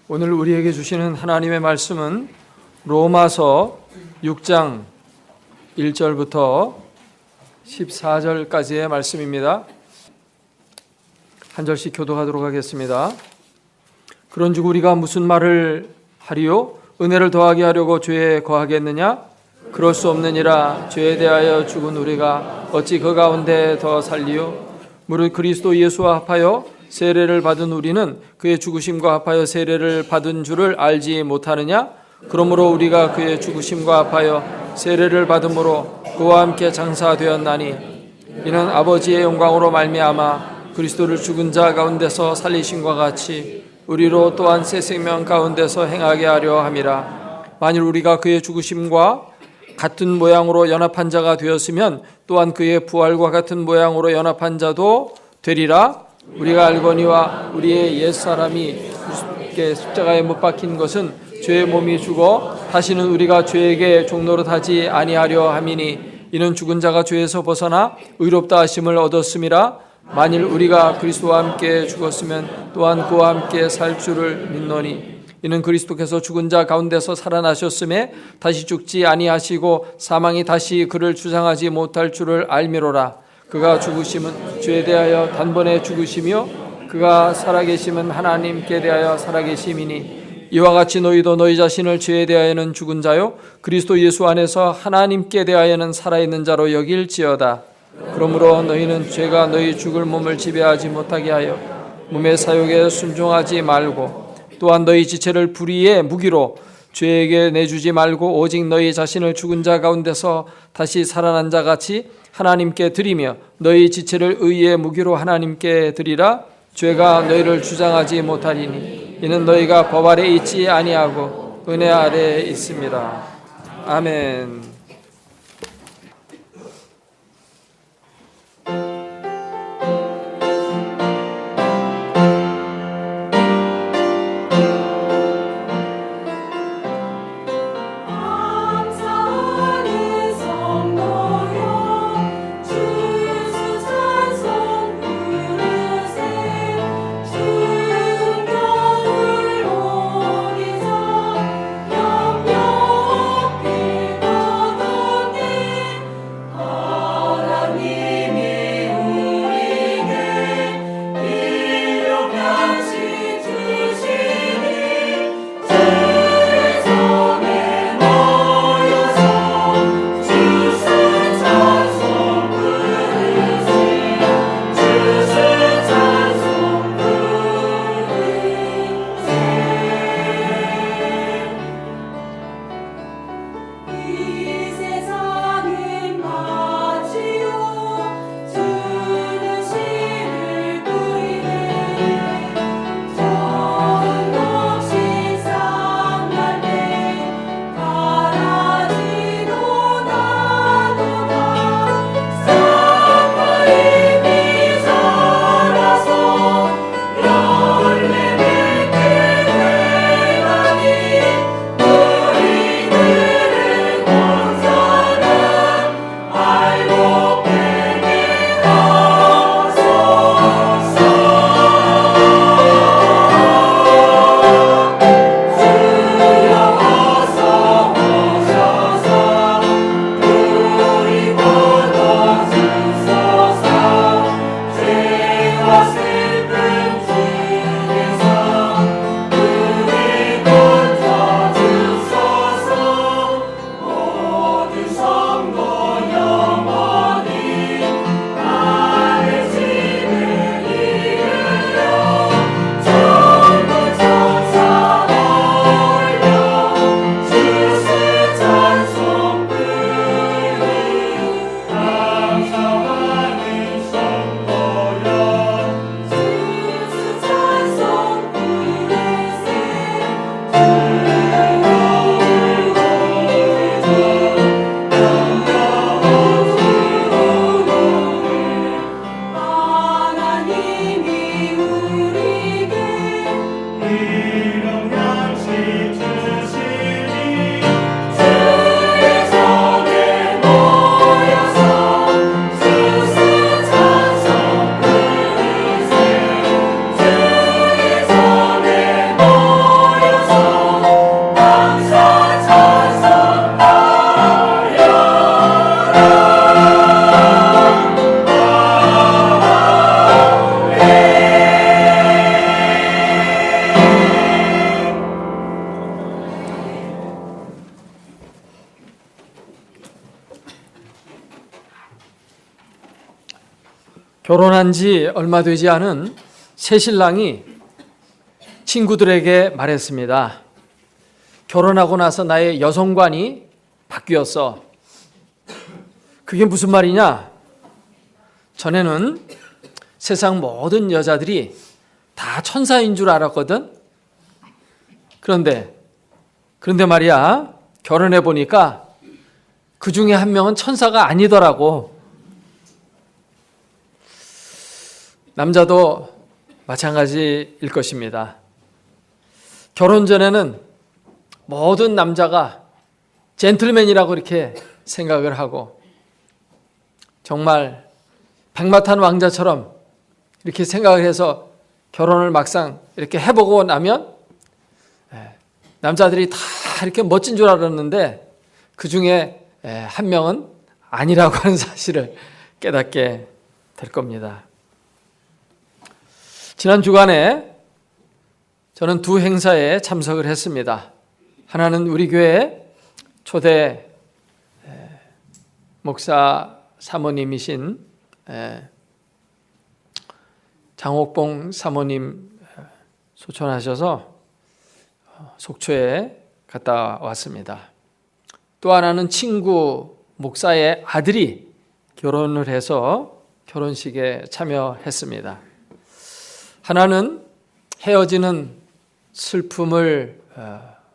오늘 우리에게 주시는 하나님의 말씀은 로마서 6장 1절부터 14절까지의 말씀입니다. 한 절씩 교독하도록 하겠습니다. 그런즉 우리가 무슨 말을 하리요? 은혜를 더하게 하려고 죄에 거하겠느냐? 그럴 수 없느니라. 죄에 대하여 죽은 우리가 어찌 그 가운데 더 살리요? 무릇 그리스도 예수와 합하여 세례를 받은 우리는 그의 죽으심과 합하여 세례를 받은 줄을 알지 못하느냐? 그러므로 우리가 그의 죽으심과 합하여 세례를 받음으로 그와 함께 장사되었나니 이는 아버지의 영광으로 말미암아 그리스도를 죽은 자 가운데서 살리심과 같이 우리로 또한 새 생명 가운데서 행하게 하려 함이라. 만일 우리가 그의 죽으심과 같은 모양으로 연합한 자가 되었으면 또한 그의 부활과 같은 모양으로 연합한 자도 되리라. 우리가 알거니와 우리의 옛사람이 그리스도께 십자가에 못 박힌 것은 죄의 몸이 죽어 다시는 우리가 죄에게 종노릇하지 아니하려 함이니 이는 죽은 자가 죄에서 벗어나 의롭다 하심을 얻었음이라. 만일 우리가 그리스도와 함께 죽었으면 또한 그와 함께 살 줄을 믿노니 이는 그리스도께서 죽은 자 가운데서 살아나셨음에 다시 죽지 아니하시고 사망이 다시 그를 주장하지 못할 줄을 알미로라. 그가 죽으심은 죄에 대하여 단번에 죽으시며 그가 살아계심은 하나님께 대하여 살아계심이니 이와 같이 너희도 너희 자신을 죄에 대하여는 죽은 자요 그리스도 예수 안에서 하나님께 대하여는 살아있는 자로 여길지어다. 그러므로 너희는 죄가 너희 죽을 몸을 지배하지 못하게 하여 몸의 사욕에 순종하지 말고 또한 너희 지체를 불의의 무기로 죄에게 내주지 말고 오직 너희 자신을 죽은 자 가운데서 다시 살아난 자 같이 하나님께 드리며 너희 지체를 의의 무기로 하나님께 드리라. 죄가 너희를 주장하지 못하리니 이는 너희가 법 아래 있지 아니하고 은혜 아래 있습니다. 아멘. 결혼한 지 얼마 되지 않은 새신랑이 친구들에게 말했습니다. 결혼하고 나서 나의 여성관이 바뀌었어. 그게 무슨 말이냐? 전에는 세상 모든 여자들이 다 천사인 줄 알았거든. 그런데 말이야, 결혼해 보니까 그 중에 한 명은 천사가 아니더라고. 남자도 마찬가지일 것입니다. 결혼 전에는 모든 남자가 젠틀맨이라고 이렇게 생각을 하고 정말 백마탄 왕자처럼 이렇게 생각을 해서 결혼을 막상 이렇게 해보고 나면 남자들이 다 이렇게 멋진 줄 알았는데 그 중에 한 명은 아니라고 하는 사실을 깨닫게 될 겁니다. 지난 주간에 저는 두 행사에 참석을 했습니다. 하나는 우리 교회 초대 목사 사모님이신 장옥봉 사모님 소천하셔서 속초에 갔다 왔습니다. 또 하나는 친구 목사의 아들이 결혼을 해서 결혼식에 참여했습니다. 하나는 헤어지는 슬픔을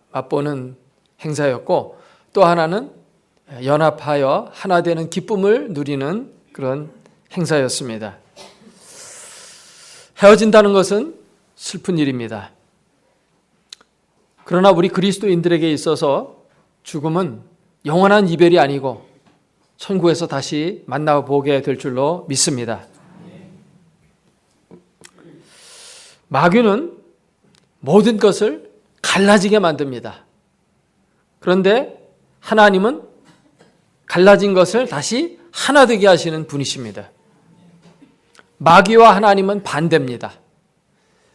맛보는 행사였고 또 하나는 연합하여 하나 되는 기쁨을 누리는 그런 행사였습니다. 헤어진다는 것은 슬픈 일입니다. 그러나 우리 그리스도인들에게 있어서 죽음은 영원한 이별이 아니고 천국에서 다시 만나보게 될 줄로 믿습니다. 마귀는 모든 것을 갈라지게 만듭니다. 그런데 하나님은 갈라진 것을 다시 하나 되게 하시는 분이십니다. 마귀와 하나님은 반대입니다.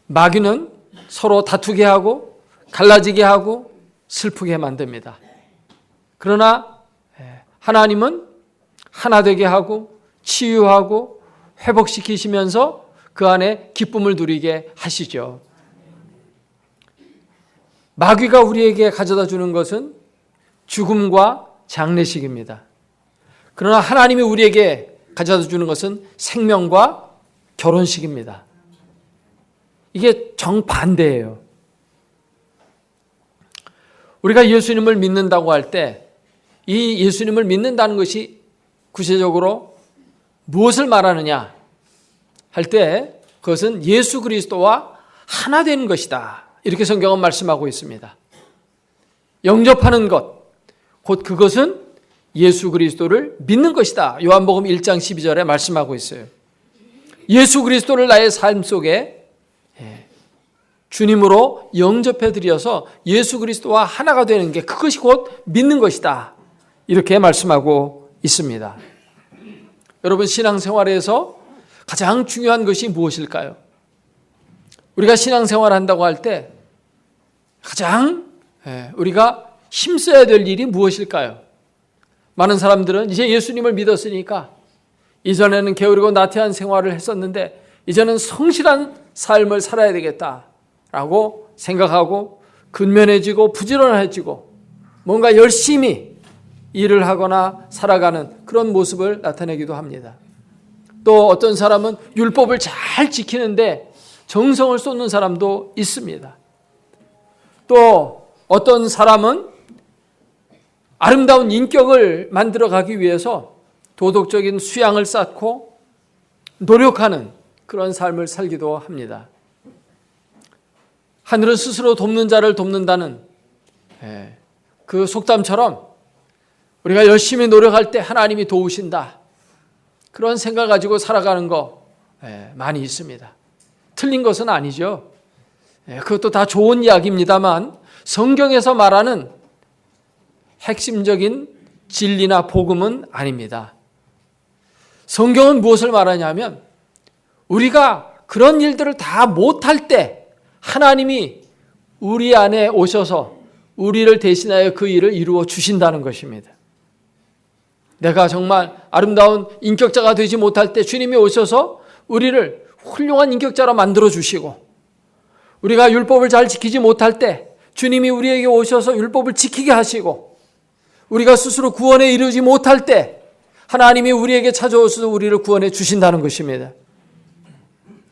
마귀는 서로 다투게 하고 갈라지게 하고 슬프게 만듭니다. 그러나 하나님은 하나 되게 하고 치유하고 회복시키시면서 그 안에 기쁨을 누리게 하시죠. 마귀가 우리에게 가져다 주는 것은 죽음과 장례식입니다. 그러나 하나님이 우리에게 가져다 주는 것은 생명과 결혼식입니다. 이게 정반대예요. 우리가 예수님을 믿는다고 할 때 이 예수님을 믿는다는 것이 구체적으로 무엇을 말하느냐 할 때 그것은 예수 그리스도와 하나 되는 것이다. 이렇게 성경은 말씀하고 있습니다. 영접하는 것, 곧 그것은 예수 그리스도를 믿는 것이다. 요한복음 1장 12절에 말씀하고 있어요. 예수 그리스도를 나의 삶 속에 주님으로 영접해 드려서 예수 그리스도와 하나가 되는 게 그것이 곧 믿는 것이다. 이렇게 말씀하고 있습니다. 여러분 신앙생활에서 가장 중요한 것이 무엇일까요? 우리가 신앙생활을 한다고 할 때 가장 우리가 힘써야 될 일이 무엇일까요? 많은 사람들은 이제 예수님을 믿었으니까 이전에는 게으르고 나태한 생활을 했었는데 이제는 성실한 삶을 살아야 되겠다라고 생각하고 근면해지고 부지런해지고 뭔가 열심히 일을 하거나 살아가는 그런 모습을 나타내기도 합니다. 또 어떤 사람은 율법을 잘 지키는데 정성을 쏟는 사람도 있습니다. 또 어떤 사람은 아름다운 인격을 만들어가기 위해서 도덕적인 수양을 쌓고 노력하는 그런 삶을 살기도 합니다. 하늘은 스스로 돕는 자를 돕는다는 그 속담처럼 우리가 열심히 노력할 때 하나님이 도우신다. 그런 생각 가지고 살아가는 거 많이 있습니다. 틀린 것은 아니죠. 그것도 다 좋은 이야기입니다만 성경에서 말하는 핵심적인 진리나 복음은 아닙니다. 성경은 무엇을 말하냐면 우리가 그런 일들을 다 못할 때 하나님이 우리 안에 오셔서 우리를 대신하여 그 일을 이루어 주신다는 것입니다. 내가 정말 아름다운 인격자가 되지 못할 때 주님이 오셔서 우리를 훌륭한 인격자로 만들어 주시고, 우리가 율법을 잘 지키지 못할 때 주님이 우리에게 오셔서 율법을 지키게 하시고, 우리가 스스로 구원에 이르지 못할 때 하나님이 우리에게 찾아오셔서 우리를 구원해 주신다는 것입니다.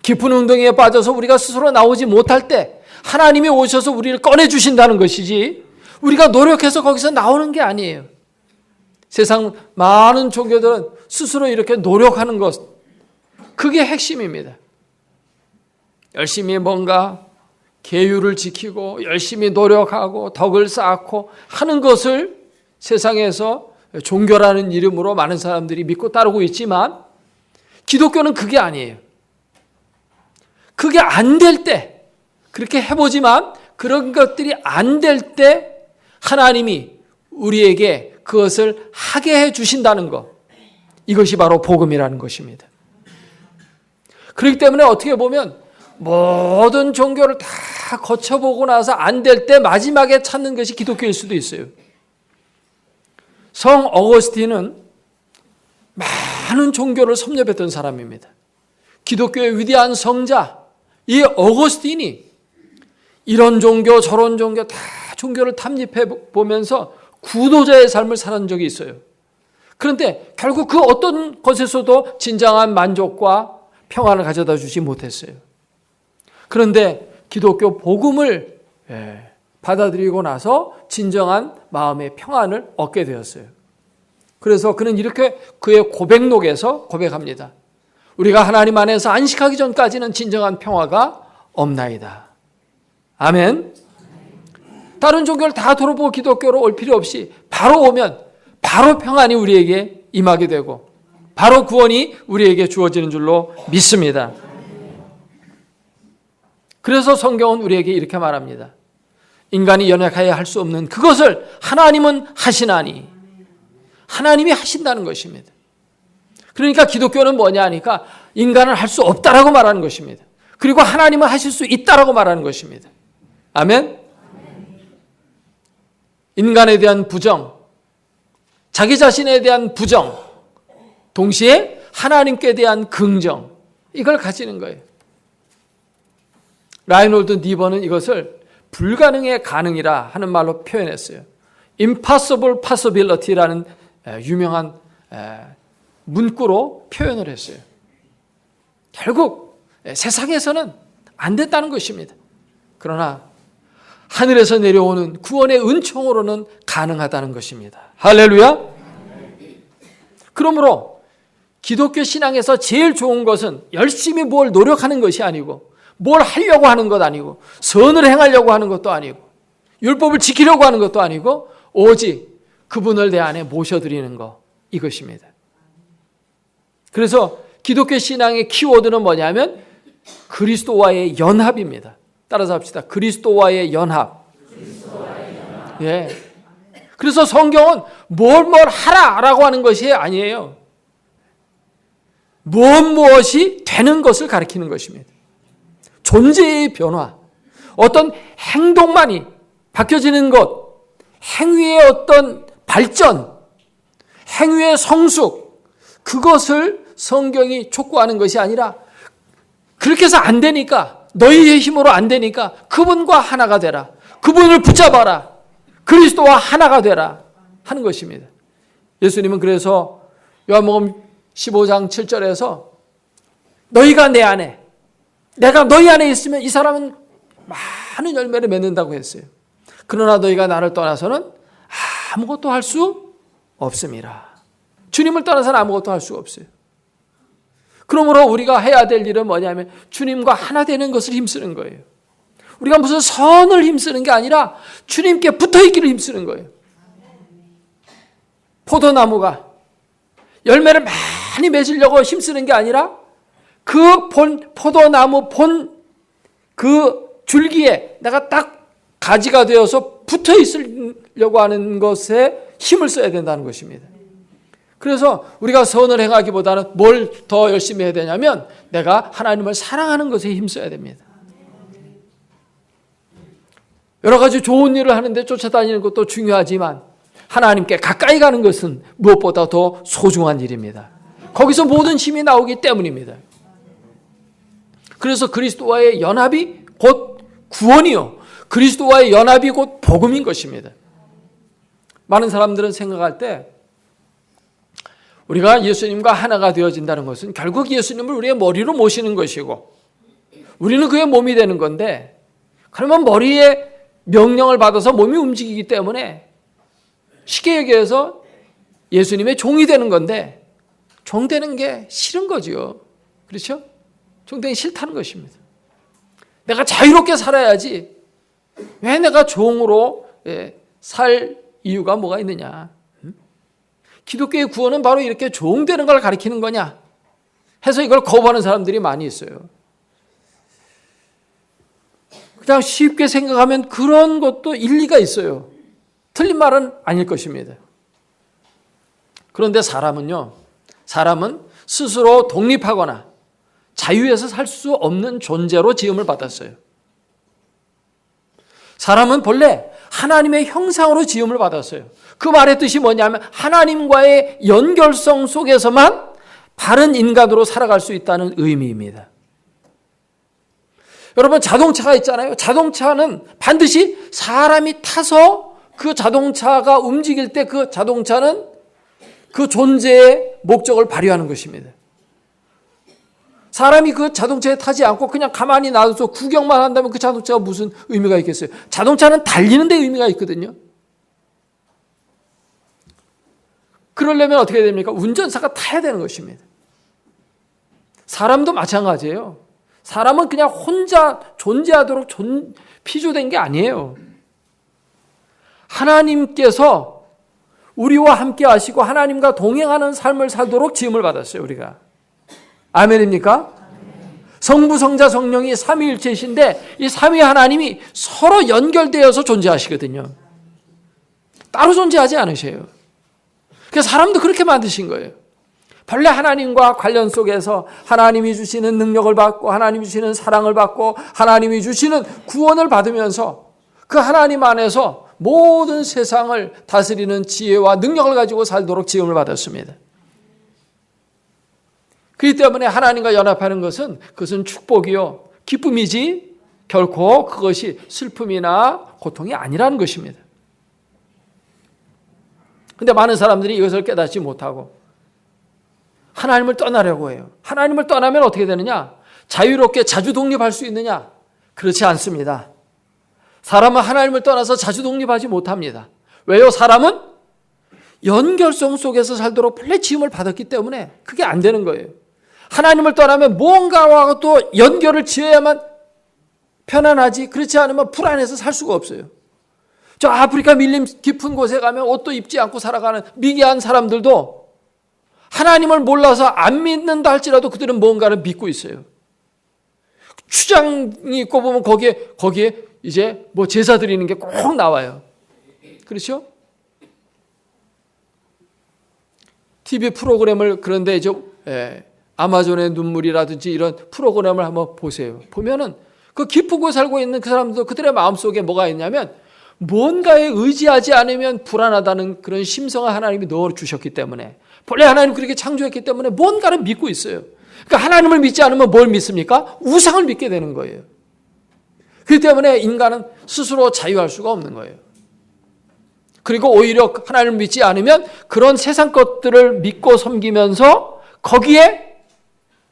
깊은 운동에 빠져서 우리가 스스로 나오지 못할 때 하나님이 오셔서 우리를 꺼내 주신다는 것이지, 우리가 노력해서 거기서 나오는 게 아니에요. 세상 많은 종교들은 스스로 이렇게 노력하는 것, 그게 핵심입니다. 열심히 뭔가 계율을 지키고 열심히 노력하고 덕을 쌓고 하는 것을 세상에서 종교라는 이름으로 많은 사람들이 믿고 따르고 있지만, 기독교는 그게 아니에요. 그게 안 될 때, 그렇게 해보지만 그런 것들이 안 될 때 하나님이 우리에게 그것을 하게 해 주신다는 것, 이것이 바로 복음이라는 것입니다. 그렇기 때문에 어떻게 보면 모든 종교를 다 거쳐보고 나서 안 될 때 마지막에 찾는 것이 기독교일 수도 있어요. 성 어거스틴은 많은 종교를 섭렵했던 사람입니다. 기독교의 위대한 성자 이 어거스틴이 이런 종교 저런 종교 다 종교를 탐립해 보면서 구도자의 삶을 살은 적이 있어요. 그런데 결국 그 어떤 것에서도 진정한 만족과 평안을 가져다 주지 못했어요. 그런데 기독교 복음을 받아들이고 나서 진정한 마음의 평안을 얻게 되었어요. 그래서 그는 이렇게 그의 고백록에서 고백합니다. 우리가 하나님 안에서 안식하기 전까지는 진정한 평화가 없나이다. 아멘. 다른 종교를 다 돌아보고 기독교로 올 필요 없이 바로 오면 바로 평안이 우리에게 임하게 되고 바로 구원이 우리에게 주어지는 줄로 믿습니다. 그래서 성경은 우리에게 이렇게 말합니다. 인간이 연약하여 할 수 없는 그것을 하나님은 하시나니, 하나님이 하신다는 것입니다. 그러니까 기독교는 뭐냐 하니까 인간은 할 수 없다라고 말하는 것입니다. 그리고 하나님은 하실 수 있다라고 말하는 것입니다. 아멘. 인간에 대한 부정, 자기 자신에 대한 부정, 동시에 하나님께 대한 긍정, 이걸 가지는 거예요. 라이놀드 니버는 이것을 불가능의 가능이라 하는 말로 표현했어요. Impossible possibility라는 유명한 문구로 표현을 했어요. 결국 세상에서는 안 됐다는 것입니다. 그러나 하늘에서 내려오는 구원의 은총으로는 가능하다는 것입니다. 할렐루야. 그러므로 기독교 신앙에서 제일 좋은 것은 열심히 뭘 노력하는 것이 아니고, 뭘 하려고 하는 것 아니고, 선을 행하려고 하는 것도 아니고, 율법을 지키려고 하는 것도 아니고, 오직 그분을 내 안에 모셔드리는 것, 이것입니다. 그래서 기독교 신앙의 키워드는 뭐냐면 그리스도와의 연합입니다. 따라서 합시다. 그리스도와의 연합. 예. 그래서 성경은 뭘 하라라고 하는 것이 아니에요. 무엇이 되는 것을 가리키는 것입니다. 존재의 변화, 어떤 행동만이 바뀌어지는 것, 행위의 어떤 발전, 행위의 성숙, 그것을 성경이 촉구하는 것이 아니라, 그렇게 해서 안 되니까, 너희의 힘으로 안 되니까 그분과 하나가 되라, 그분을 붙잡아라, 그리스도와 하나가 되라 하는 것입니다. 예수님은 그래서 요한복음 15장 7절에서 너희가 내 안에, 내가 너희 안에 있으면 이 사람은 많은 열매를 맺는다고 했어요. 그러나 너희가 나를 떠나서는 아무것도 할 수 없음이라. 주님을 떠나서는 아무것도 할 수가 없어요. 그러므로 우리가 해야 될 일은 뭐냐면 주님과 하나 되는 것을 힘쓰는 거예요. 우리가 무슨 선을 힘쓰는 게 아니라 주님께 붙어있기를 힘쓰는 거예요. 포도나무가 열매를 많이 맺으려고 힘쓰는 게 아니라 그 포도나무 그 줄기에 내가 딱 가지가 되어서 붙어 있으려고 하는 것에 힘을 써야 된다는 것입니다. 그래서 우리가 선을 행하기보다는 뭘 더 열심히 해야 되냐면 내가 하나님을 사랑하는 것에 힘써야 됩니다. 여러 가지 좋은 일을 하는데 쫓아다니는 것도 중요하지만 하나님께 가까이 가는 것은 무엇보다 더 소중한 일입니다. 거기서 모든 힘이 나오기 때문입니다. 그래서 그리스도와의 연합이 곧 구원이요, 그리스도와의 연합이 곧 복음인 것입니다. 많은 사람들은 생각할 때 우리가 예수님과 하나가 되어진다는 것은 결국 예수님을 우리의 머리로 모시는 것이고 우리는 그의 몸이 되는 건데, 그러면 머리에 명령을 받아서 몸이 움직이기 때문에 쉽게 얘기해서 예수님의 종이 되는 건데, 종 되는 게 싫은 거지요. 그렇죠? 종 되기 싫다는 것입니다. 내가 자유롭게 살아야지 왜 내가 종으로 살 이유가 뭐가 있느냐. 기독교의 구원은 바로 이렇게 종 되는 걸 가리키는 거냐 해서 이걸 거부하는 사람들이 많이 있어요. 그냥 쉽게 생각하면 그런 것도 일리가 있어요. 틀린 말은 아닐 것입니다. 그런데 사람은 스스로 독립하거나 자유에서 살 수 없는 존재로 지음을 받았어요. 사람은 본래 하나님의 형상으로 지음을 받았어요. 그 말의 뜻이 뭐냐면 하나님과의 연결성 속에서만 바른 인간으로 살아갈 수 있다는 의미입니다. 여러분, 자동차가 있잖아요. 자동차는 반드시 사람이 타서 그 자동차가 움직일 때 그 자동차는 그 존재의 목적을 발휘하는 것입니다. 사람이 그 자동차에 타지 않고 그냥 가만히 놔둬서 구경만 한다면 그 자동차가 무슨 의미가 있겠어요? 자동차는 달리는 데 의미가 있거든요. 그러려면 어떻게 됩니까? 운전사가 타야 되는 것입니다. 사람도 마찬가지예요. 사람은 그냥 혼자 존재하도록 피조된 게 아니에요. 하나님께서 우리와 함께 하시고 하나님과 동행하는 삶을 살도록 지음을 받았어요, 우리가. 아멘입니까? 성부, 성자, 성령이 삼위일체이신데 이 삼위 하나님이 서로 연결되어서 존재하시거든요. 따로 존재하지 않으셔요. 그래서 사람도 그렇게 만드신 거예요. 본래 하나님과 관련 속에서 하나님이 주시는 능력을 받고 하나님이 주시는 사랑을 받고 하나님이 주시는 구원을 받으면서 그 하나님 안에서 모든 세상을 다스리는 지혜와 능력을 가지고 살도록 지음을 받았습니다. 그렇기 때문에 하나님과 연합하는 것은 그것은 축복이요 기쁨이지 결코 그것이 슬픔이나 고통이 아니라는 것입니다. 그런데 많은 사람들이 이것을 깨닫지 못하고 하나님을 떠나려고 해요. 하나님을 떠나면 어떻게 되느냐? 자유롭게 자주 독립할 수 있느냐? 그렇지 않습니다. 사람은 하나님을 떠나서 자주 독립하지 못합니다. 왜요? 사람은 연결성 속에서 살도록 본래 지음을 받았기 때문에 그게 안 되는 거예요. 하나님을 떠나면 무언가와 또 연결을 지어야만 편안하지, 그렇지 않으면 불안해서 살 수가 없어요. 저 아프리카 밀림 깊은 곳에 가면 옷도 입지 않고 살아가는 미개한 사람들도 하나님을 몰라서 안 믿는다 할지라도 그들은 뭔가를 믿고 있어요. 추장이 있고 보면 거기에 이제 뭐 제사 드리는 게 꼭 나와요. 그렇죠? TV 프로그램을 그런데 이제 아마존의 눈물이라든지 이런 프로그램을 한번 보세요. 보면은 그 깊은 곳에 살고 있는 그 사람들 그들의 마음속에 뭐가 있냐면 뭔가에 의지하지 않으면 불안하다는 그런 심성을 하나님이 넣어주셨기 때문에 본래 하나님 그렇게 창조했기 때문에 뭔가를 믿고 있어요. 그러니까 하나님을 믿지 않으면 뭘 믿습니까? 우상을 믿게 되는 거예요. 그렇기 때문에 인간은 스스로 자유할 수가 없는 거예요. 그리고 오히려 하나님을 믿지 않으면 그런 세상 것들을 믿고 섬기면서 거기에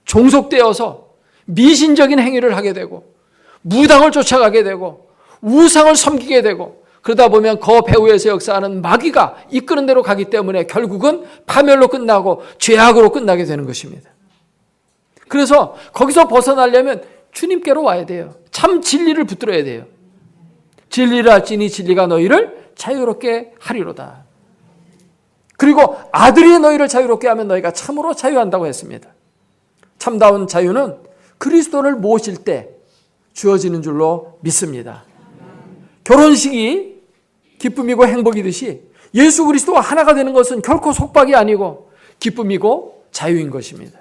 종속되어서 미신적인 행위를 하게 되고 무당을 쫓아가게 되고 우상을 섬기게 되고 그러다 보면 그 배후에서 역사하는 마귀가 이끄는 대로 가기 때문에 결국은 파멸로 끝나고 죄악으로 끝나게 되는 것입니다. 그래서 거기서 벗어나려면 주님께로 와야 돼요. 참 진리를 붙들어야 돼요. 진리를 알지니 진리가 너희를 자유롭게 하리로다. 그리고 아들이 너희를 자유롭게 하면 너희가 참으로 자유한다고 했습니다. 참다운 자유는 그리스도를 모실 때 주어지는 줄로 믿습니다. 결혼식이 기쁨이고 행복이듯이 예수 그리스도와 하나가 되는 것은 결코 속박이 아니고 기쁨이고 자유인 것입니다.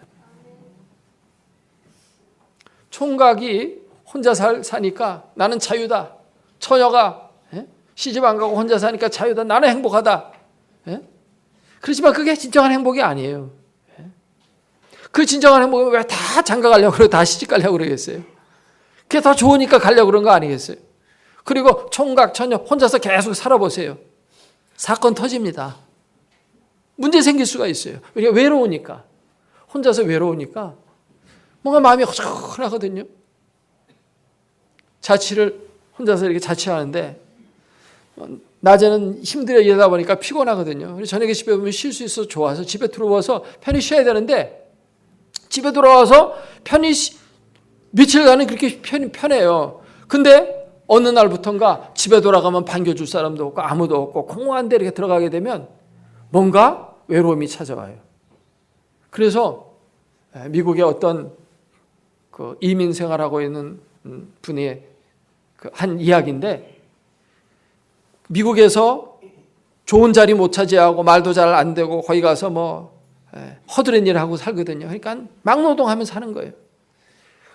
총각이 혼자 사니까 나는 자유다. 처녀가 시집 안 가고 혼자 사니까 자유다. 나는 행복하다. 그렇지만 그게 진정한 행복이 아니에요. 그 진정한 행복은 왜 다 장가 가려고 그러고 다 시집 가려고 그러겠어요? 그게 더 좋으니까 가려고 그런 거 아니겠어요? 그리고 총각, 처녀 혼자서 계속 살아보세요. 사건 터집니다. 문제 생길 수가 있어요. 우리가 외로우니까. 혼자서 외로우니까 뭔가 마음이 허전하거든요. 자취를 혼자서 이렇게 자취하는데 낮에는 힘들어 일하다 보니까 피곤하거든요. 그래서 저녁에 집에 오면 쉴 수 있어서 좋아서 집에 들어와서 편히 쉬어야 되는데 집에 돌아와서 편히 며칠간은 그렇게 편해요. 근데 어느 날부턴가 집에 돌아가면 반겨줄 사람도 없고 아무도 없고 공허한 데 이렇게 들어가게 되면 뭔가 외로움이 찾아와요. 그래서 미국의 어떤 그 이민 생활하고 있는 분의 한 이야기인데 미국에서 좋은 자리 못 차지하고 말도 잘 안 되고 거기 가서 뭐 허드렛 일을 하고 살거든요. 그러니까 막노동하면 사는 거예요.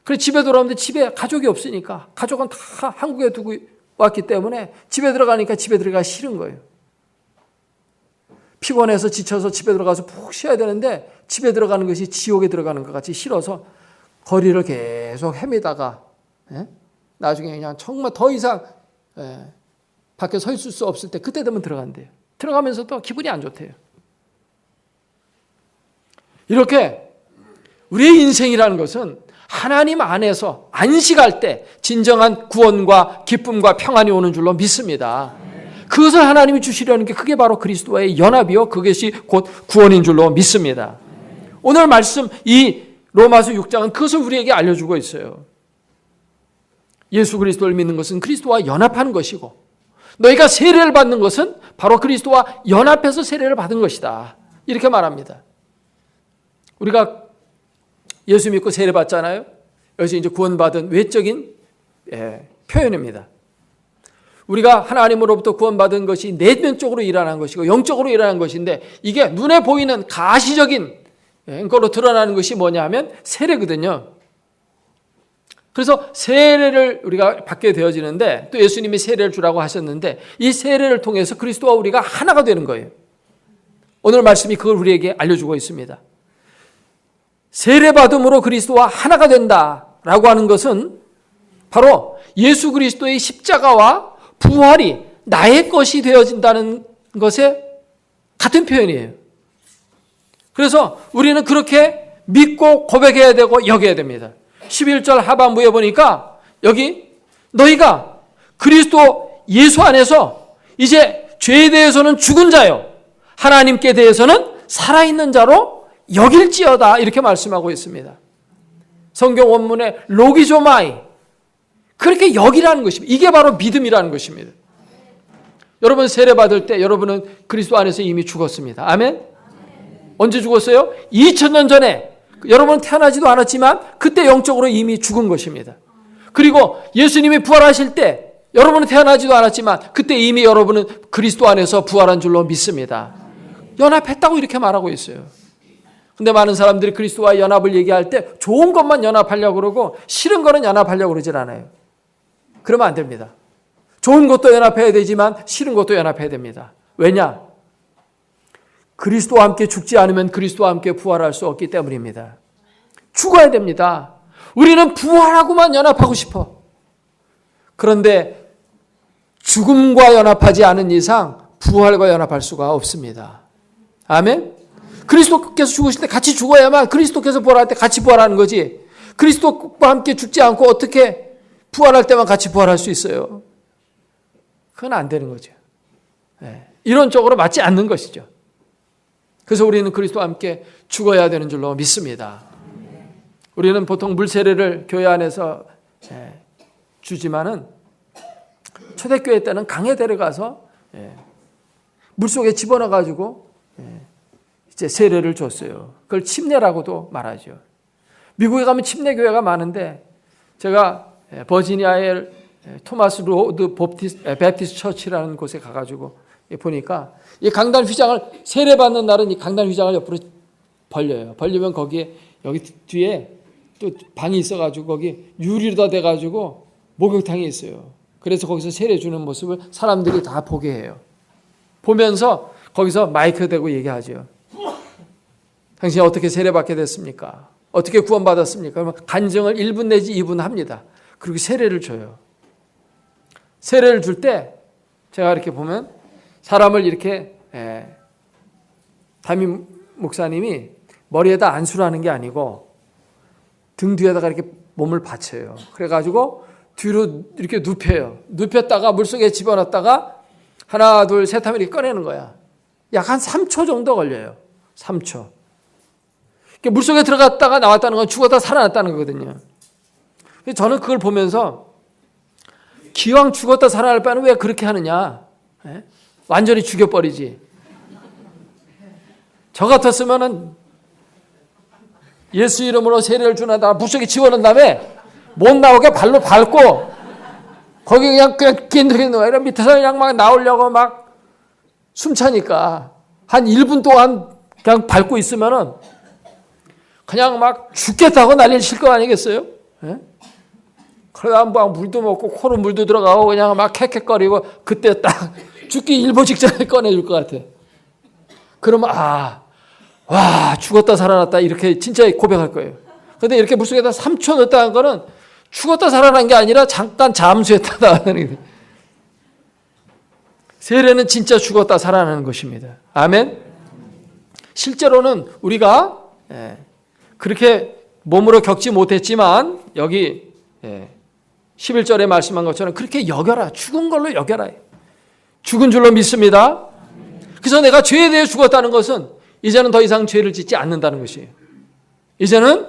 그래서 집에 돌아오는데 집에 가족이 없으니까 가족은 다 한국에 두고 왔기 때문에 집에 들어가니까 집에 들어가기 싫은 거예요. 피곤해서 지쳐서 집에 들어가서 푹 쉬어야 되는데 집에 들어가는 것이 지옥에 들어가는 것 같이 싫어서 거리를 계속 헤매다가 나중에 그냥 정말 더 이상 밖에 서 있을 수 없을 때 그때 되면 들어간대요. 들어가면서도 기분이 안 좋대요. 이렇게 우리의 인생이라는 것은 하나님 안에서 안식할 때 진정한 구원과 기쁨과 평안이 오는 줄로 믿습니다. 그것을 하나님이 주시려는 게 그게 바로 그리스도와의 연합이요 그것이 곧 구원인 줄로 믿습니다. 오늘 말씀 이 로마서 6장은 그것을 우리에게 알려주고 있어요. 예수 그리스도를 믿는 것은 그리스도와 연합하는 것이고 너희가 세례를 받는 것은 바로 그리스도와 연합해서 세례를 받은 것이다. 이렇게 말합니다. 우리가 예수 믿고 세례 받잖아요. 여기서 이제 구원받은 외적인 표현입니다. 우리가 하나님으로부터 구원받은 것이 내면적으로 일어난 것이고 영적으로 일어난 것인데 이게 눈에 보이는 가시적인 걸로 드러나는 것이 뭐냐면 세례거든요. 그래서 세례를 우리가 받게 되어지는데 또 예수님이 세례를 주라고 하셨는데 이 세례를 통해서 그리스도와 우리가 하나가 되는 거예요. 오늘 말씀이 그걸 우리에게 알려주고 있습니다. 세례받음으로 그리스도와 하나가 된다라고 하는 것은 바로 예수 그리스도의 십자가와 부활이 나의 것이 되어진다는 것에 같은 표현이에요. 그래서 우리는 그렇게 믿고 고백해야 되고 여겨야 됩니다. 11절 하반부에 보니까 여기 너희가 그리스도 예수 안에서 이제 죄에 대해서는 죽은 자요 하나님께 대해서는 살아있는 자로 여길지어다 이렇게 말씀하고 있습니다. 성경 원문에 로기조마이 그렇게 여기라는 것입니다. 이게 바로 믿음이라는 것입니다. 여러분 세례 받을 때 여러분은 그리스도 안에서 이미 죽었습니다. 아멘? 언제 죽었어요? 2000년 전에 여러분은 태어나지도 않았지만 그때 영적으로 이미 죽은 것입니다. 그리고 예수님이 부활하실 때 여러분은 태어나지도 않았지만 그때 이미 여러분은 그리스도 안에서 부활한 줄로 믿습니다. 연합했다고 이렇게 말하고 있어요. 근데 많은 사람들이 그리스도와 연합을 얘기할 때 좋은 것만 연합하려고 그러고 싫은 거는 연합하려고 그러질 않아요. 그러면 안 됩니다. 좋은 것도 연합해야 되지만 싫은 것도 연합해야 됩니다. 왜냐? 그리스도와 함께 죽지 않으면 그리스도와 함께 부활할 수 없기 때문입니다. 죽어야 됩니다. 우리는 부활하고만 연합하고 싶어. 그런데 죽음과 연합하지 않은 이상 부활과 연합할 수가 없습니다. 아멘? 그리스도께서 죽으실 때 같이 죽어야만 그리스도께서 부활할 때 같이 부활하는 거지. 그리스도와 함께 죽지 않고 어떻게 부활할 때만 같이 부활할 수 있어요? 그건 안 되는 거죠. 이론적으로 맞지 않는 것이죠. 그래서 우리는 그리스도와 함께 죽어야 되는 줄로 믿습니다. 우리는 보통 물세례를 교회 안에서 주지만은 초대교회 때는 강에 데려가서 물속에 집어넣어가지고 이제 세례를 줬어요. 그걸 침례라고도 말하죠. 미국에 가면 침례교회가 많은데 제가 버지니아의 토마스 로드 베프티스트 처치라는 곳에 가가지고 보니까 이 강단 휘장을 세례받는 날은 이 강단 휘장을 옆으로 벌려요. 벌리면 거기에 여기 뒤에 또 방이 있어가지고 거기 유리로 돼가지고 목욕탕이 있어요. 그래서 거기서 세례 주는 모습을 사람들이 다 보게 해요. 보면서 거기서 마이크 대고 얘기하죠. 당신이 어떻게 세례받게 됐습니까? 어떻게 구원받았습니까? 그러면 간증을 1분 내지 2분 합니다. 그리고 세례를 줘요. 세례를 줄 때 제가 이렇게 보면 사람을 이렇게 담임 목사님이 머리에다 안수를 하는 게 아니고 등 뒤에다가 이렇게 몸을 받쳐요. 그래가지고 뒤로 이렇게 눕혀요. 눕혔다가 물속에 집어넣었다가 하나 둘 셋 하면 이렇게 꺼내는 거야. 약 한 3초 정도 걸려요. 3초. 물속에 들어갔다가 나왔다는 건 죽었다 살아났다는 거거든요. 저는 그걸 보면서 기왕 죽었다 살아날 바에는 왜 그렇게 하느냐. 완전히 죽여버리지. 저 같았으면은 예수 이름으로 세례를 주나다 물속에 집어넣은 다음에 못 나오게 발로 밟고 거기 그냥 낀득낀득 이런 밑에서 그냥 막 나오려고 막 숨차니까 한 1분 동안 그냥 밟고 있으면은 그냥 막 죽겠다고 난리를 칠 거 아니겠어요? 그러다 막 물도 먹고 코로 물도 들어가고 그냥 막 캑캑거리고 그때 딱 죽기 일보 직전에 꺼내줄 것 같아. 그러면 와 죽었다 살아났다 이렇게 진짜 고백할 거예요. 그런데 이렇게 물속에다 3초 넣었다는 거는 죽었다 살아난 게 아니라 잠깐 잠수했다. 세례는 진짜 죽었다 살아나는 것입니다. 아멘. 실제로는 우리가 그렇게 몸으로 겪지 못했지만 여기 11절에 말씀한 것처럼 그렇게 여겨라. 죽은 걸로 여겨라. 죽은 줄로 믿습니다. 그래서 내가 죄에 대해 죽었다는 것은 이제는 더 이상 죄를 짓지 않는다는 것이에요. 이제는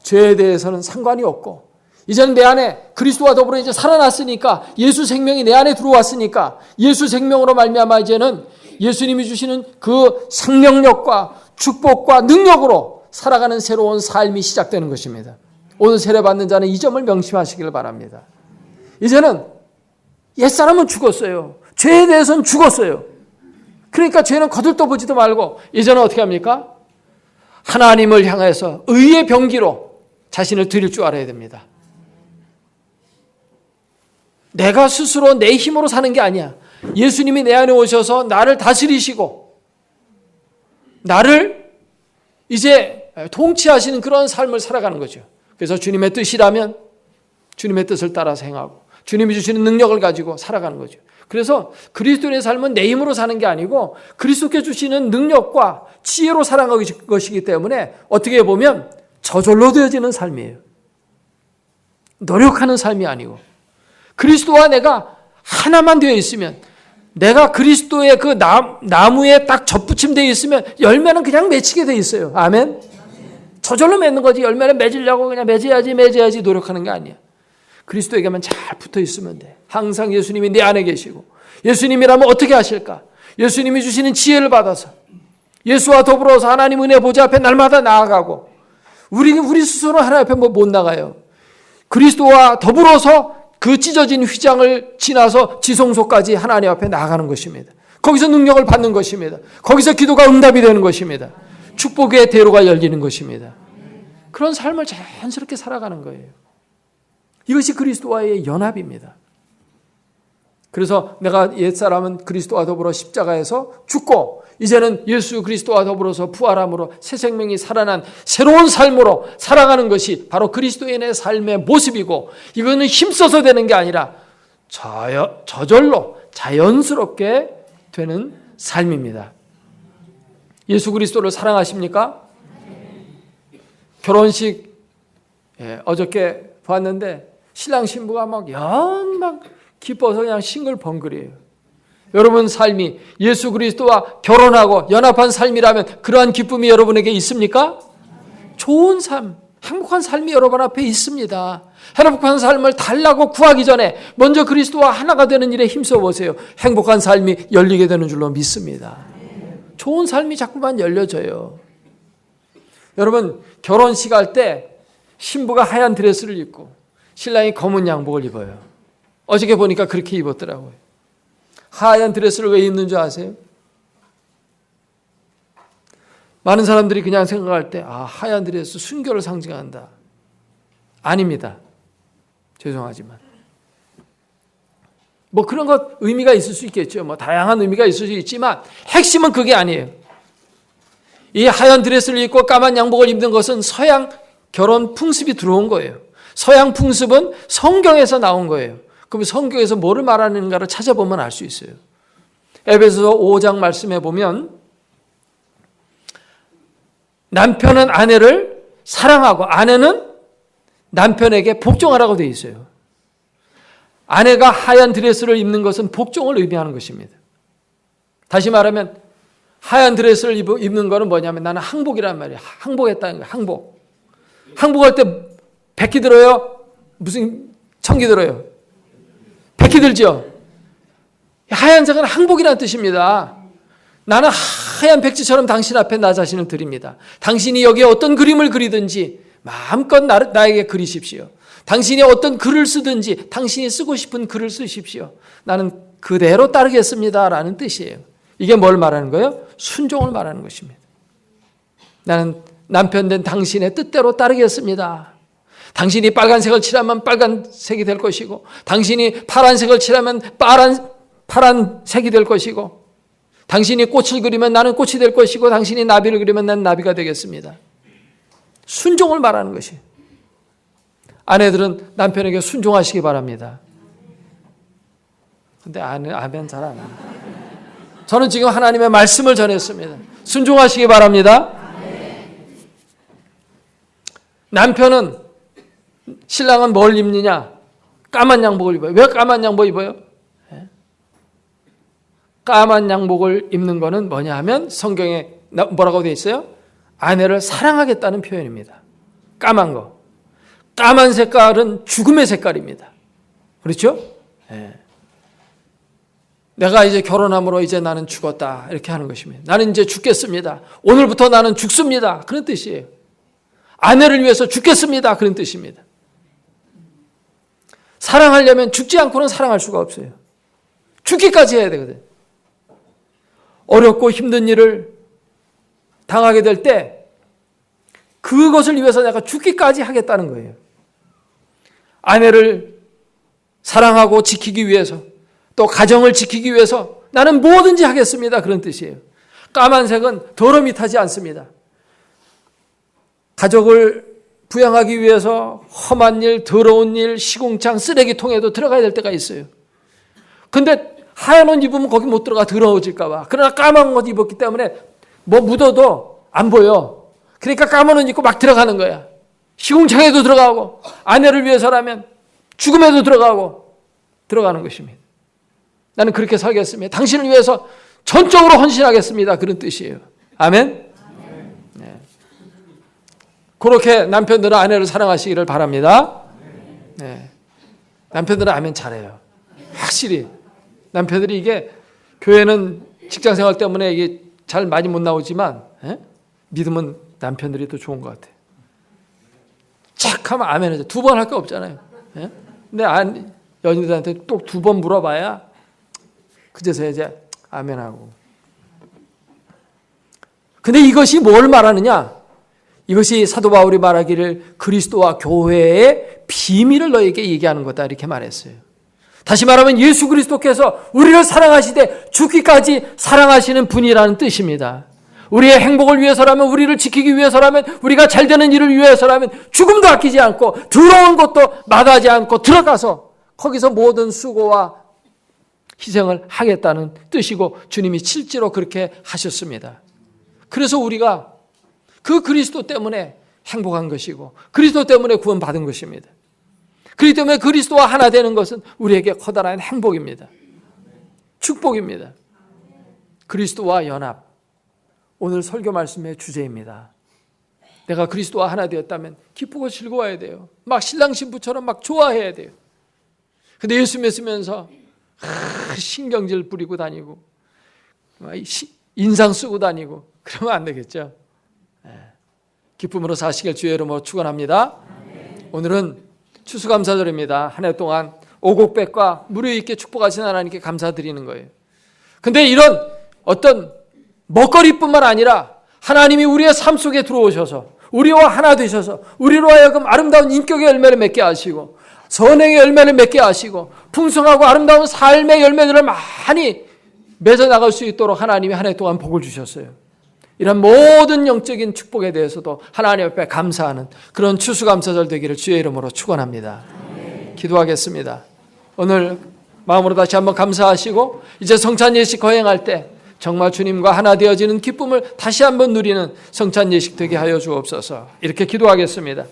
죄에 대해서는 상관이 없고 이제는 내 안에 그리스도와 더불어 이제 살아났으니까 예수 생명이 내 안에 들어왔으니까 예수 생명으로 말미암아 이제는 예수님이 주시는 그 생명력과 축복과 능력으로 살아가는 새로운 삶이 시작되는 것입니다. 오늘 세례받는 자는 이 점을 명심하시길 바랍니다. 이제는 옛사람은 죽었어요. 죄에 대해서는 죽었어요. 그러니까 죄는 거들떠보지도 말고 이제는 어떻게 합니까? 하나님을 향해서 의의 병기로 자신을 드릴 줄 알아야 됩니다. 내가 스스로 내 힘으로 사는 게 아니야. 예수님이 내 안에 오셔서 나를 다스리시고 나를 이제 통치하시는 그런 삶을 살아가는 거죠. 그래서 주님의 뜻이라면 주님의 뜻을 따라서 행하고 주님이 주시는 능력을 가지고 살아가는 거죠. 그래서 그리스도인의 삶은 내 힘으로 사는 게 아니고 그리스도께 주시는 능력과 지혜로 살아가는 것이기 때문에 어떻게 보면 저절로 되어지는 삶이에요. 노력하는 삶이 아니고 그리스도와 내가 하나만 되어 있으면 내가 그리스도의 그 나무에 딱 접붙임되어 있으면 열매는 그냥 맺히게 되어 있어요. 아멘. 저절로 맺는 거지. 열매를 맺으려고 그냥 맺어야지 노력하는 게 아니야. 그리스도에게만 잘 붙어 있으면 돼. 항상 예수님이 내 안에 계시고 예수님이라면 어떻게 하실까? 예수님이 주시는 지혜를 받아서 예수와 더불어서 하나님 은혜 보좌 앞에 날마다 나아가고 우리 스스로 하나님 앞에 못 나가요. 그리스도와 더불어서 그 찢어진 휘장을 지나서 지성소까지 하나님 앞에 나아가는 것입니다. 거기서 능력을 받는 것입니다. 거기서 기도가 응답이 되는 것입니다. 축복의 대로가 열리는 것입니다. 그런 삶을 자연스럽게 살아가는 거예요. 이것이 그리스도와의 연합입니다. 그래서 내가 옛사람은 그리스도와 더불어 십자가에서 죽고 이제는 예수 그리스도와 더불어서 부활함으로 새 생명이 살아난 새로운 삶으로 살아가는 것이 바로 그리스도인의 삶의 모습이고 이거는 힘써서 되는 게 아니라 저절로 자연스럽게 되는 삶입니다. 예수 그리스도를 사랑하십니까? 결혼식 어저께 봤는데 신랑 신부가 막 기뻐서 그냥 싱글벙글이에요. 여러분 삶이 예수 그리스도와 결혼하고 연합한 삶이라면 그러한 기쁨이 여러분에게 있습니까? 좋은 삶, 행복한 삶이 여러분 앞에 있습니다. 행복한 삶을 달라고 구하기 전에 먼저 그리스도와 하나가 되는 일에 힘써 보세요. 행복한 삶이 열리게 되는 줄로 믿습니다. 좋은 삶이 자꾸만 열려져요. 여러분 결혼식 할 때 신부가 하얀 드레스를 입고 신랑이 검은 양복을 입어요. 어저께 보니까 그렇게 입었더라고요. 하얀 드레스를 왜 입는 줄 아세요? 많은 사람들이 그냥 생각할 때 하얀 드레스 순교를 상징한다. 아닙니다. 죄송하지만. 뭐 그런 것 의미가 있을 수 있겠죠. 뭐 다양한 의미가 있을 수 있지만 핵심은 그게 아니에요. 이 하얀 드레스를 입고 까만 양복을 입는 것은 서양 결혼 풍습이 들어온 거예요. 서양 풍습은 성경에서 나온 거예요. 그럼 성경에서 뭐를 말하는가를 찾아보면 알 수 있어요. 에베소서 5장 말씀해 보면 남편은 아내를 사랑하고 아내는 남편에게 복종하라고 되어 있어요. 아내가 하얀 드레스를 입는 것은 복종을 의미하는 것입니다. 다시 말하면 하얀 드레스를 입는 것은 뭐냐면 나는 항복이란 말이에요. 항복했다는 거예요. 항복. 항복할 때 백기 들어요? 무슨 청기 들어요? 백기 들죠? 하얀색은 항복이라는 뜻입니다. 나는 하얀 백지처럼 당신 앞에 나 자신을 드립니다. 당신이 여기에 어떤 그림을 그리든지 마음껏 나에게 그리십시오. 당신이 어떤 글을 쓰든지 당신이 쓰고 싶은 글을 쓰십시오. 나는 그대로 따르겠습니다 라는 뜻이에요. 이게 뭘 말하는 거예요? 순종을 말하는 것입니다. 나는 남편 된 당신의 뜻대로 따르겠습니다. 당신이 빨간색을 칠하면 빨간색이 될 것이고 당신이 파란색을 칠하면 파란색이 될 것이고 당신이 꽃을 그리면 나는 꽃이 될 것이고 당신이 나비를 그리면 나는 나비가 되겠습니다. 순종을 말하는 것이. 아내들은 남편에게 순종하시기 바랍니다. 근데 아멘 잘 안 합니다. 저는 지금 하나님의 말씀을 전했습니다. 순종하시기 바랍니다. 남편은 신랑은 뭘 입느냐? 까만 양복을 입어요. 왜 까만 양복 입어요? 까만 양복을 입는 것은 뭐냐 하면 성경에 뭐라고 되어 있어요? 아내를 사랑하겠다는 표현입니다. 까만 거. 까만 색깔은 죽음의 색깔입니다. 그렇죠? 네. 내가 이제 결혼함으로 이제 나는 죽었다 이렇게 하는 것입니다. 나는 이제 죽겠습니다. 오늘부터 나는 죽습니다. 그런 뜻이에요. 아내를 위해서 죽겠습니다. 그런 뜻입니다. 사랑하려면 죽지 않고는 사랑할 수가 없어요. 죽기까지 해야 되거든. 어렵고 힘든 일을 당하게 될 때 그것을 위해서 내가 죽기까지 하겠다는 거예요. 아내를 사랑하고 지키기 위해서 또 가정을 지키기 위해서 나는 뭐든지 하겠습니다. 그런 뜻이에요. 까만색은 더러움이 타지 않습니다. 가족을 부양하기 위해서 험한 일, 더러운 일, 시궁창, 쓰레기통에도 들어가야 될 때가 있어요. 근데 하얀 옷 입으면 거기 못 들어가 더러워질까 봐. 그러나 까만 옷 입었기 때문에 뭐 묻어도 안 보여. 그러니까 까만 옷 입고 막 들어가는 거야. 시궁창에도 들어가고 아내를 위해서라면 죽음에도 들어가는 것입니다. 나는 그렇게 살겠습니다. 당신을 위해서 전적으로 헌신하겠습니다. 그런 뜻이에요. 아멘? 네. 그렇게 남편들은 아내를 사랑하시기를 바랍니다. 네. 남편들은 아멘 잘해요. 확실히. 남편들이 이게 교회는 직장생활 때문에 이게 잘 많이 못 나오지만 믿음은 남편들이 더 좋은 것 같아요. 착 하면 아멘 하죠. 2번 할 거 없잖아요. 근데 연인들한테 또 2번 물어봐야 그제서야 이제 아멘하고. 근데 이것이 뭘 말하느냐? 이것이 사도 바울이 말하기를 그리스도와 교회의 비밀을 너에게 얘기하는 거다 이렇게 말했어요. 다시 말하면 예수 그리스도께서 우리를 사랑하시되 죽기까지 사랑하시는 분이라는 뜻입니다. 우리의 행복을 위해서라면, 우리를 지키기 위해서라면, 우리가 잘 되는 일을 위해서라면 죽음도 아끼지 않고 더러운 것도 마다하지 않고 들어가서 거기서 모든 수고와 희생을 하겠다는 뜻이고 주님이 실제로 그렇게 하셨습니다. 그래서 우리가 그 그리스도 때문에 행복한 것이고 그리스도 때문에 구원받은 것입니다. 그렇기 때문에 그리스도와 하나 되는 것은 우리에게 커다란 행복입니다. 축복입니다. 그리스도와 연합. 오늘 설교 말씀의 주제입니다. 내가 그리스도와 하나 되었다면 기쁘고 즐거워야 돼요. 막 신랑 신부처럼 막 좋아해야 돼요. 근데 예수 믿으면서 신경질 부리고 다니고 인상 쓰고 다니고 그러면 안 되겠죠. 기쁨으로 사시길 주의 이름으로 축원합니다. 오늘은 추수감사절입니다. 한 해 동안 오곡백과 무료 있게 축복하신 하나님께 감사드리는 거예요. 근데 이런 어떤 먹거리뿐만 아니라 하나님이 우리의 삶 속에 들어오셔서 우리와 하나 되셔서 우리로 하여금 아름다운 인격의 열매를 맺게 하시고 선행의 열매를 맺게 하시고 풍성하고 아름다운 삶의 열매들을 많이 맺어 나갈 수 있도록 하나님이 한 해 동안 복을 주셨어요. 이런 모든 영적인 축복에 대해서도 하나님 앞에 감사하는 그런 추수감사절 되기를 주의 이름으로 축원합니다. 기도하겠습니다. 오늘 마음으로 다시 한번 감사하시고 이제 성찬 예식 거행할 때 정말 주님과 하나 되어지는 기쁨을 다시 한번 누리는 성찬 예식 되게 하여 주옵소서. 이렇게 기도하겠습니다.